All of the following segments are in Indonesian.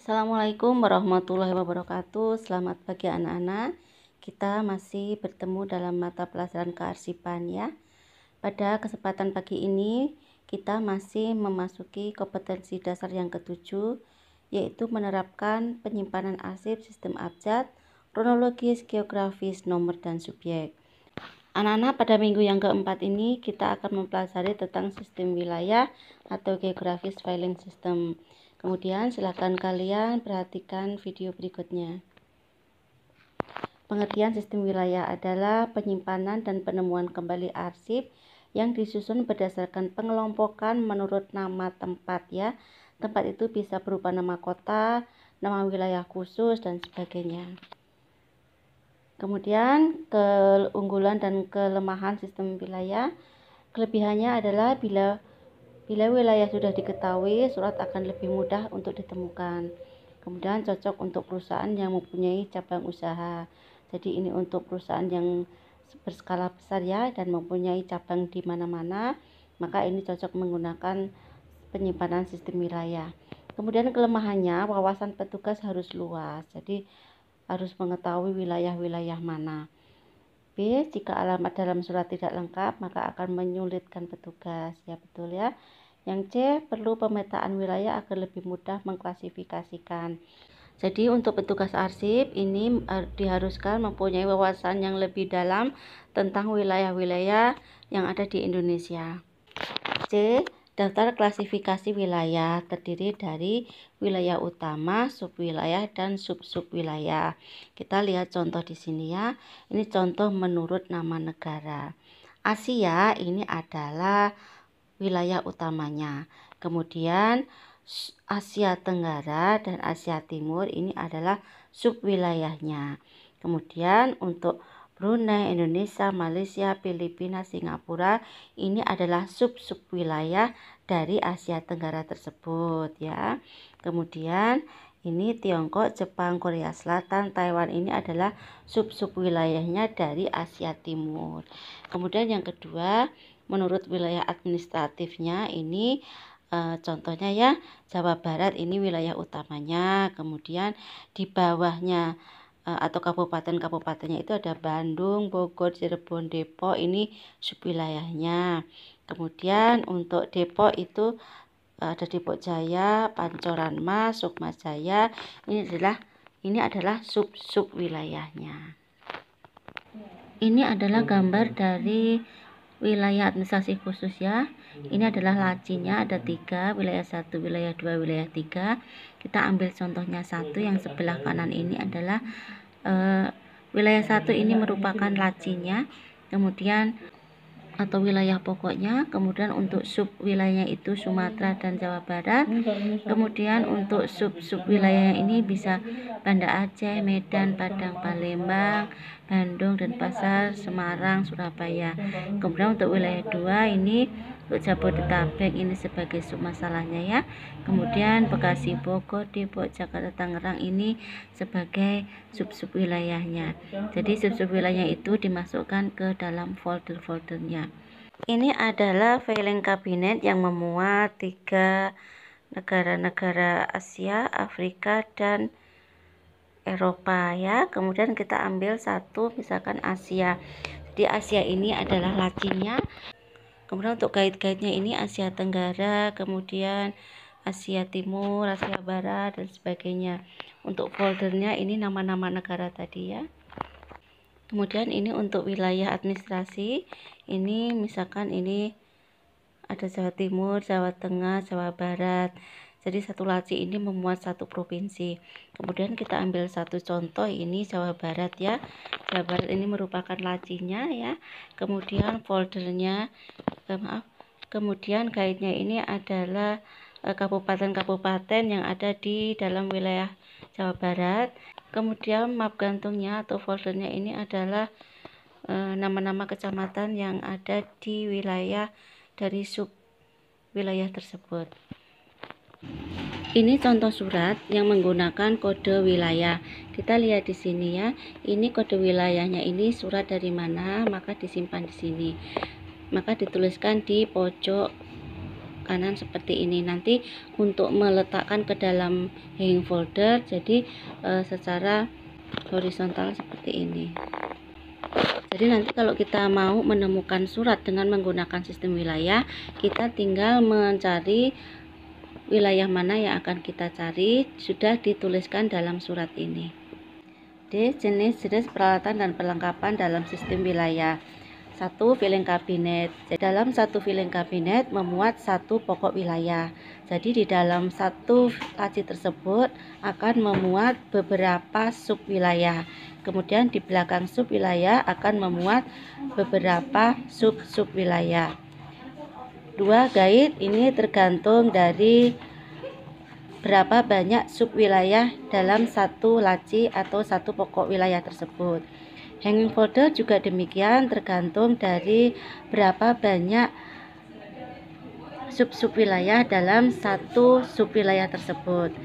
Assalamualaikum warahmatullahi wabarakatuh. Selamat pagi anak-anak. Kita masih bertemu dalam mata pelajaran kearsipan ya. Pada kesempatan pagi ini kita masih memasuki kompetensi dasar yang ketujuh, yaitu menerapkan penyimpanan arsip sistem abjad, kronologis, geografis, nomor, dan subjek. Anak-anak, pada minggu yang keempat ini kita akan mempelajari tentang sistem wilayah atau geografis filing system. Kemudian silakan kalian perhatikan video berikutnya. Pengertian sistem wilayah adalah penyimpanan dan penemuan kembali arsip yang disusun berdasarkan pengelompokan menurut nama tempat ya. Tempat itu bisa berupa nama kota, nama wilayah khusus, dan sebagainya. Kemudian keunggulan dan kelemahan sistem wilayah. Kelebihannya adalah bila wilayah sudah diketahui, surat akan lebih mudah untuk ditemukan. Kemudian cocok untuk perusahaan yang mempunyai cabang usaha. Jadi ini untuk perusahaan yang berskala besar ya dan mempunyai cabang di mana-mana, maka ini cocok menggunakan penyimpanan sistem wilayah. Kemudian kelemahannya, wawasan petugas harus luas. Jadi harus mengetahui wilayah-wilayah mana. B. Jika alamat dalam surat tidak lengkap, maka akan menyulitkan petugas. Ya betul ya. Yang C. Perlu pemetaan wilayah agar lebih mudah mengklasifikasikan. Jadi untuk petugas arsip ini diharuskan mempunyai wawasan yang lebih dalam tentang wilayah-wilayah yang ada di Indonesia. C. Daftar klasifikasi wilayah terdiri dari wilayah utama, subwilayah, dan sub-subwilayah. Kita lihat contoh di sini ya. Ini contoh menurut nama negara. Asia ini adalah wilayah utamanya. Kemudian Asia Tenggara dan Asia Timur ini adalah subwilayahnya. Kemudian untuk Brunei, Indonesia, Malaysia, Filipina, Singapura ini adalah sub-subwilayah dari Asia Tenggara tersebut ya. Kemudian ini Tiongkok, Jepang, Korea Selatan, Taiwan ini adalah sub-subwilayahnya dari Asia Timur. Kemudian yang kedua, menurut wilayah administratifnya ini contohnya ya, Jawa Barat ini wilayah utamanya, kemudian di bawahnya atau kabupaten-kabupatennya itu ada Bandung, Bogor, Cirebon, Depok, ini subwilayahnya. Kemudian untuk Depok itu ada Depok Jaya, Pancoran Mas, Sukma Jaya, ini adalah sub wilayahnya. Ini adalah gambar dari wilayah administrasi khusus ya. Ini adalah lacinya, ada 3, wilayah 1, wilayah 2, wilayah 3. Kita ambil contohnya 1, yang sebelah kanan ini adalah wilayah 1 ini merupakan lacinya, kemudian atau wilayah pokoknya. Kemudian untuk sub wilayahnya itu Sumatera dan Jawa Barat. Kemudian untuk sub wilayahnya ini bisa Banda Aceh, Medan, Padang, Palembang, Bandung, Denpasar, Semarang, Surabaya. Kemudian untuk wilayah 2 ini untuk Jabodetabek ini sebagai sub masalahnya ya. Kemudian Bekasi, Bogor, Depok, Jakarta, Tangerang ini sebagai sub wilayahnya. Jadi sub wilayahnya itu dimasukkan ke dalam folder-foldernya. Ini adalah filing kabinet yang memuat 3 negara-negara Asia, Afrika, dan Eropa ya. Kemudian kita ambil satu, misalkan Asia. Di Asia ini adalah lacinya. Kemudian untuk guide-guide-nya ini Asia Tenggara, kemudian Asia Timur, Asia Barat, dan sebagainya. Untuk foldernya ini nama-nama negara tadi ya. Kemudian ini untuk wilayah administrasi, ini misalkan ini ada Jawa Timur, Jawa Tengah, Jawa Barat. Jadi satu laci ini memuat satu provinsi. Kemudian kita ambil satu contoh, ini Jawa Barat ya. Jawa Barat ini merupakan lacinya ya. Kemudian foldernya, kemudian guide-nya ini adalah kabupaten-kabupaten yang ada di dalam wilayah Jawa Barat. Kemudian map gantungnya atau foldernya ini adalah nama-nama kecamatan yang ada di wilayah dari sub wilayah tersebut. Ini contoh surat yang menggunakan kode wilayah. Kita lihat di sini ya. Ini kode wilayahnya, ini surat dari mana, maka disimpan di sini. Maka dituliskan di pojok kanan seperti ini. Nanti untuk meletakkan ke dalam hanging folder, jadi secara horizontal seperti ini. Jadi nanti kalau kita mau menemukan surat dengan menggunakan sistem wilayah, kita tinggal mencari wilayah mana yang akan kita cari, sudah dituliskan dalam surat ini. D. Jenis-jenis peralatan dan perlengkapan dalam sistem wilayah. 1. Filing kabinet. Dalam satu filing kabinet memuat satu pokok wilayah. Jadi di dalam satu laci tersebut akan memuat beberapa sub wilayah. Kemudian di belakang sub wilayah akan memuat beberapa sub wilayah. 2. Guide. Ini tergantung dari berapa banyak sub wilayah dalam satu laci atau satu pokok wilayah tersebut. Hanging folder juga demikian, tergantung dari berapa banyak sub wilayah dalam satu sub wilayah tersebut.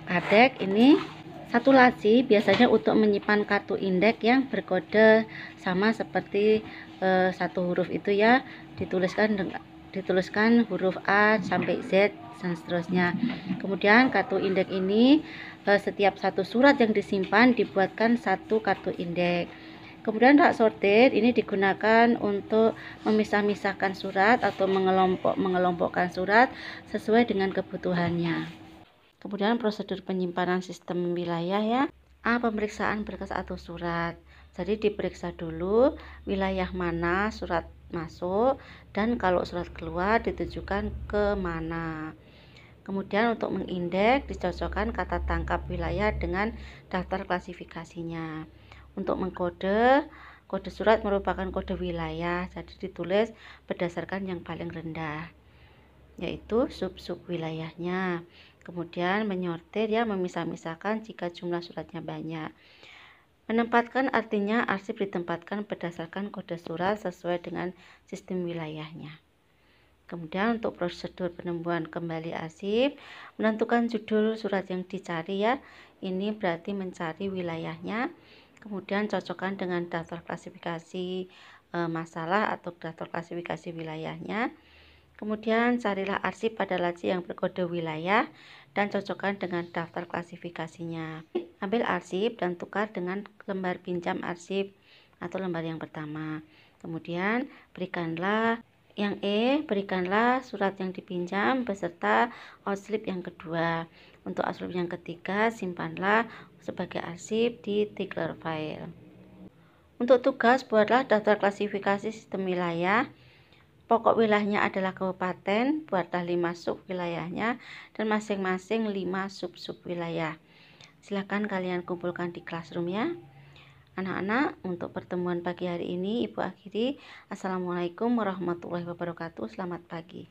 Adek ini satu laci biasanya untuk menyimpan kartu indeks yang berkode sama seperti satu huruf itu ya, dituliskan huruf A sampai Z dan seterusnya. Kemudian kartu indeks ini setiap satu surat yang disimpan dibuatkan satu kartu indeks. Kemudian rak sortir ini digunakan untuk memisah-misahkan surat atau mengelompokkan surat sesuai dengan kebutuhannya. Kemudian prosedur penyimpanan sistem wilayah ya. A. Pemeriksaan berkas atau surat. Jadi diperiksa dulu wilayah mana surat masuk dan kalau surat keluar ditujukan ke mana. Kemudian untuk mengindeks dicocokkan kata tangkap wilayah dengan daftar klasifikasinya. Untuk mengkode, kode surat merupakan kode wilayah, jadi ditulis berdasarkan yang paling rendah, yaitu sub wilayahnya. Kemudian menyortir ya, memisah-misahkan jika jumlah suratnya banyak. Menempatkan artinya arsip ditempatkan berdasarkan kode surat sesuai dengan sistem wilayahnya. Kemudian untuk prosedur penemuan kembali arsip, menentukan judul surat yang dicari ya. Ini berarti mencari wilayahnya. Kemudian cocokkan dengan daftar klasifikasi masalah atau daftar klasifikasi wilayahnya. Kemudian carilah arsip pada laci yang berkode wilayah dan cocokkan dengan daftar klasifikasinya. Ambil arsip dan tukar dengan lembar pinjam arsip atau lembar yang pertama. Kemudian berikanlah yang E, berikanlah surat yang dipinjam beserta outslip yang kedua. Untuk outslip yang ketiga, simpanlah sebagai arsip di Tigler file. Untuk tugas, buatlah daftar klasifikasi sistem wilayah. Pokok wilayahnya adalah kabupaten, buatlah 5 sub wilayahnya dan masing-masing 5 sub wilayah. Silakan kalian kumpulkan di classroom ya. Anak-anak, untuk pertemuan pagi hari ini Ibu akhiri. Assalamualaikum warahmatullahi wabarakatuh. Selamat pagi.